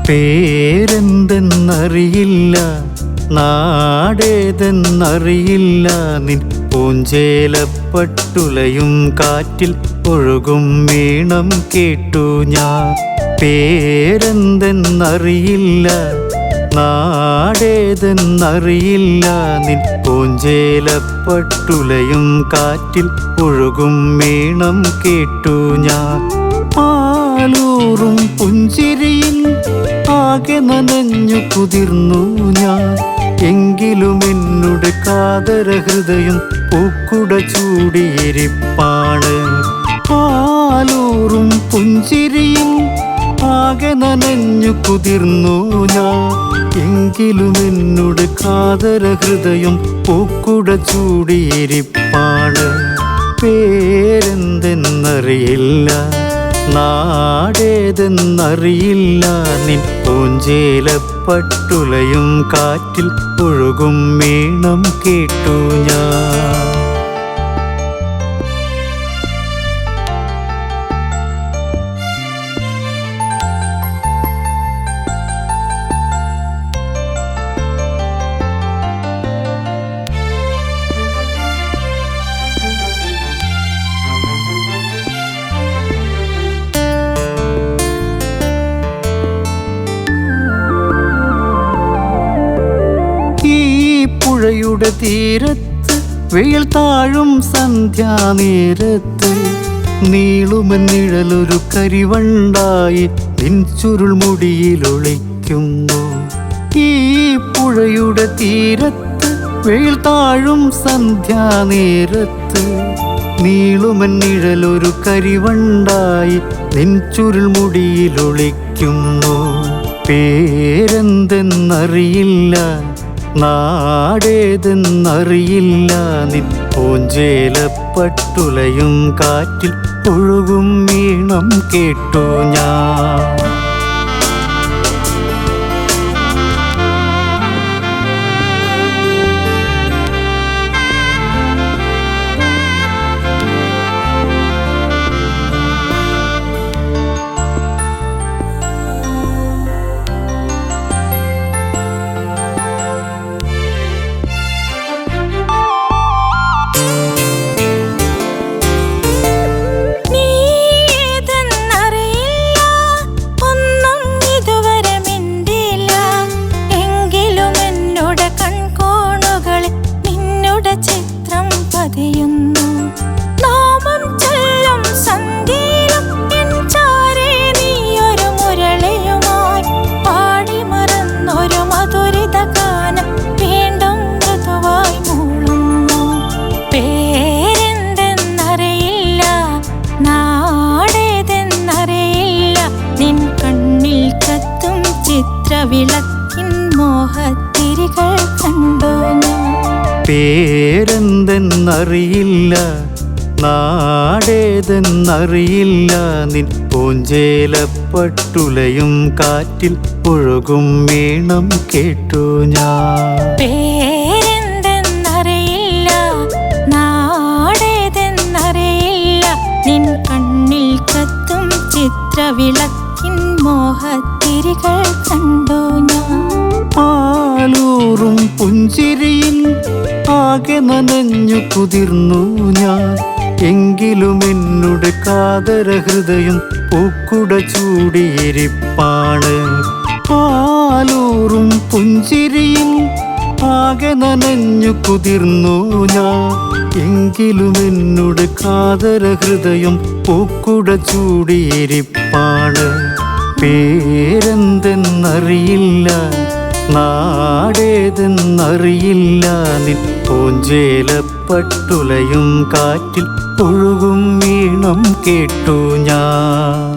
പേരെന്തെന്നറിയില്ല, നാടേതെന്നറിയില്ല, നിൻ പൂഞ്ചേലപ്പട്ടുലയും കാറ്റിൽ ഒഴുകും വീണം കേട്ടു ഞാൻ. പേരെന്തെന്നറിയില്ല, നാടേതെന്നറിയില്ല, നിൻ പൂഞ്ചേലപ്പട്ടുലയും കാറ്റിൽ ഒഴുകും വീണം കേട്ടു ഞാൻ. പാലൂറും പുഞ്ചിരിയിൽ ആകെ നനഞ്ഞു കുതിർന്നു ഞാൻ. എങ്കിലും എന്നുടെ കാതര ഹൃദയം പൂക്കുട ചൂടിയിരിപ്പാണ്. പാലൂറും പുഞ്ചിരിയിൽ ആകെ നനഞ്ഞു കുതിർന്നു ഞാൻ. എങ്കിലും എന്നുടെ കാതര ഹൃദയം പൂക്കുട ചൂടിയിരിപ്പാണ്. പേരെന്തെന്നറിയില്ല, നാടേതെന്നറിയില്ല, നിൻ പൂഞ്ചേലപ്പട്ടുലയും കാറ്റിൽ ഒഴുകും വീണം കേട്ടു ഞാൻ. പുഴയുടെ തീരത്ത് വെയിൽ താഴും സന്ധ്യാനേരത്ത് നീളുമെന്നിഴലൊരു കരിവണ്ടായി നിൻ ചുരുൾമുടിയിലൊളിക്കുന്നു. ഈ പുഴയുടെ തീരത്ത് വെയിൽ താഴും സന്ധ്യാനേരത്ത് നീളുമെന്നിഴലൊരു കരിവണ്ടായി നിൻ ചുരുൾമുടിയിലൊളിക്കുന്നു. പേരെന്തെന്നറിയില്ല, നാടേതെന്നറിയില്ല, നിൻ പൂഞ്ചേലപ്പട്ടുലയും കാറ്റിൽ ഒഴുകും വീണം കേട്ടു ഞാൻ. നാമം ചൊല്ലും സന്ധ്യയിലും എൻ ചാരേ നീയൊരു മുരളിയുമായി പാടി മറന്നൊരു മധുരിത ഗാനം വീണ്ടും മൃദുവായി മൂളുന്നു. പേരെന്തെന്നറിയില്ല, നാടേതെന്നറിയില്ല, നിൻ കണ്ണിൽ കത്തും ചിത്രവിളക്കിൻ മോഹത്തിരികൾ കണ്ടു ഞാൻ. പേരെന്തെന്നറിയില്ല, നാടേതെന്നറിയില്ല, നിൻ പൂഞ്ചേലപ്പട്ടുലയും കാറ്റിൽ ഒഴുകും വീണം കേട്ടു ഞാൻ. പേരെന്തെന്നറിയില്ല, നാടേതെന്നറിയില്ല, നിൻ കണ്ണിൽ കത്തും ചിത്രവിളക്കിൻ മോഹത്തിരികൾ കണ്ടു ഞാൻ. പാലൂറും പുഞ്ചിരിയിൽ ആകെ നനഞ്ഞു കുതിർന്നു ഞാൻ. എങ്കിലും എന്നുടെ കാതര ഹൃദയം പൂക്കുട ചൂടിയിരിപ്പാണ്. പാലൂറും പുഞ്ചിരിയിൽ ആകെ നനഞ്ഞു കുതിർന്നു ഞാൻ. എങ്കിലും എന്നുടെ കാതര ഹൃദയം പൂക്കുട ചൂടിയിരിപ്പാണ്. പേരെന്തെന്നറിയില്ല, നാടേതെന്നറിയില്ല, നിൻ പൂഞ്ചേലപ്പട്ടുലയും കാറ്റിൽ ഒഴുകും വീണം കേട്ടു ഞാൻ.